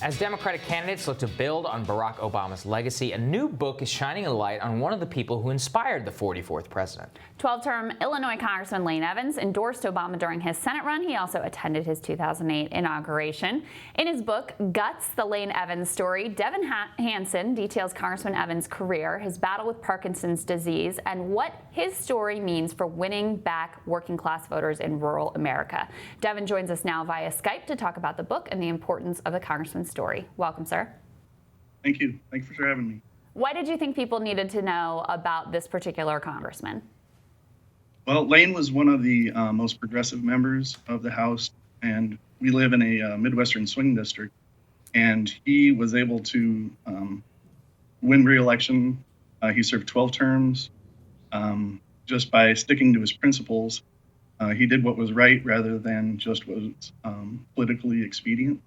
As Democratic candidates look to build on Barack Obama's legacy, a new book is shining a light on one of the people who inspired the 44th president. 12-term Illinois Congressman Lane Evans endorsed Obama during his Senate run. He also attended his 2008 inauguration. In his book, Guts, the Lane Evans Story, Devin Hansen details Congressman Evans' career, his battle with Parkinson's disease, and what his story means for winning back working-class voters in rural America. Devin joins us now via Skype to talk about the book and the importance of the congressman's story. Welcome, sir. Thank you. Thank you for having me. Why did you think people needed to know about this particular congressman? Well, Lane was one of the most progressive members of the House, and we live in a Midwestern swing district, and he was able to win re-election. He served 12 terms just by sticking to his principles. He did what was right rather than just what was politically expedient.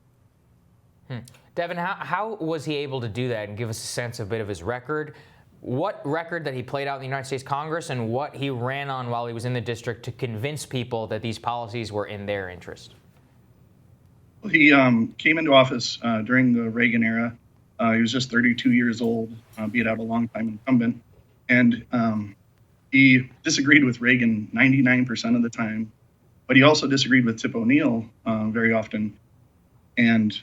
Devin, how was he able to do that and give us a sense of a bit of his record? What record that he played out in the United States Congress and what he ran on while he was in the district to convince people that these policies were in their interest? Well, he came into office during the Reagan era. He was just 32 years old, beat out a longtime incumbent. And he disagreed with Reagan 99% of the time, but he also disagreed with Tip O'Neill very often. And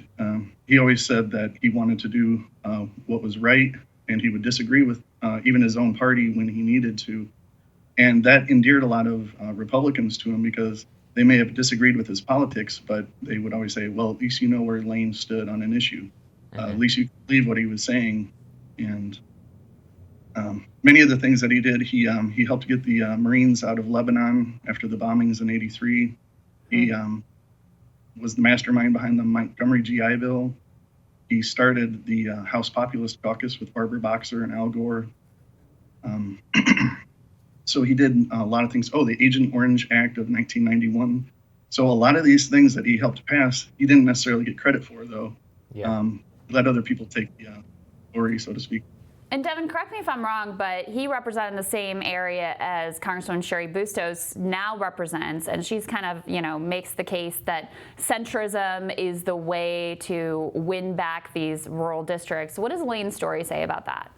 he always said that he wanted to do what was right, and he would disagree with even his own party when he needed to. And that endeared a lot of Republicans to him because they may have disagreed with his politics, but they would always say, well, at least you know where Lane stood on an issue. At least you believe what he was saying. And many of the things that he did, he helped get the Marines out of Lebanon after the bombings in '83. He was the mastermind behind the Montgomery GI Bill. He started the House Populist Caucus with Barbara Boxer and Al Gore. So he did a lot of things. Oh, the Agent Orange Act of 1991. So a lot of these things that he helped pass, he didn't necessarily get credit for, though. Yeah. Let other people take the glory, so to speak. And Devin, correct me if I'm wrong, but he represented the same area as Congresswoman Cheri Bustos now represents, and she's kind of, makes the case that centrism is the way to win back these rural districts. What does Lane's story say about that?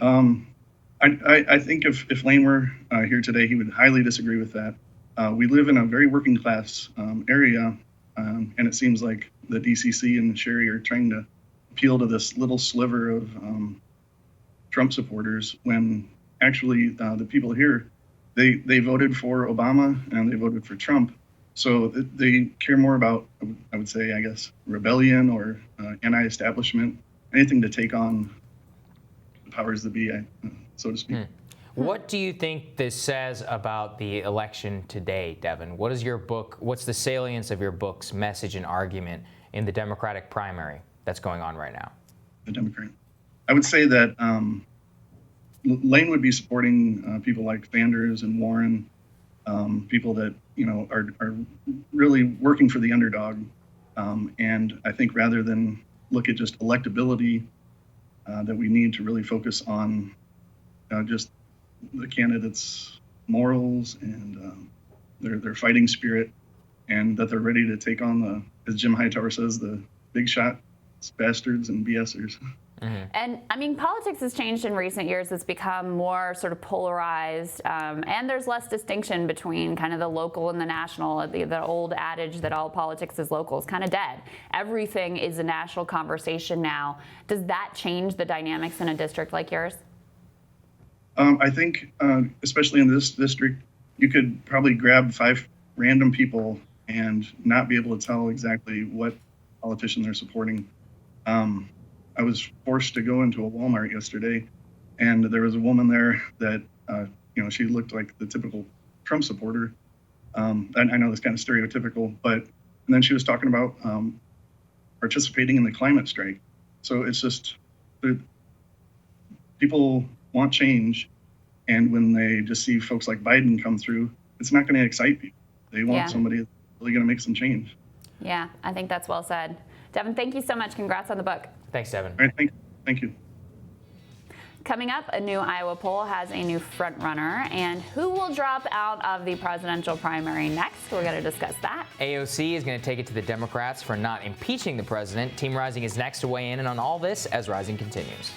I think if Lane were here today, he would highly disagree with that. We live in a very working class area, and it seems like the DCC and Cheri are trying to appeal to this little sliver of Trump supporters when actually the people here, they voted for Obama and they voted for Trump. So they care more about, I would say, I guess, rebellion or anti-establishment, anything to take on the powers that be, so to speak. What do you think this says about the election today, Devin? What is your book, what's the salience of your book's message and argument in the Democratic primary that's going on right now? The Democrat. I would say that Lane would be supporting people like Sanders and Warren, people that are really working for the underdog. And I think rather than look at just electability, that we need to really focus on just the candidates' morals and their fighting spirit, and that they're ready to take on the, as Jim Hightower says, the big shot bastards and BSers. And I mean, politics has changed in recent years. It's become more sort of polarized, and there's less distinction between kind of the local and the national. The old adage that all politics is local is kind of dead. Everything is a national conversation now. Does that change the dynamics in a district like yours? I think, especially in this district, you could probably grab 5 random people and not be able to tell exactly what politician they're supporting. I was forced to go into a Walmart yesterday, and there was a woman there that, she looked like the typical Trump supporter. I know that's kind of stereotypical, and then she was talking about participating in the climate strike. So it's just, people want change, and when they just see folks like Biden come through, it's not going to excite people. They want somebody that's really going to make some change. Yeah, I think that's well said. Devin, thank you so much. Congrats on the book. Thanks, Devin. All right, thank you. Coming up, a new Iowa poll has a new frontrunner, and who will drop out of the presidential primary next? We're going to discuss that. AOC is going to take it to the Democrats for not impeaching the president. Team Rising is next to weigh in on all this as Rising continues.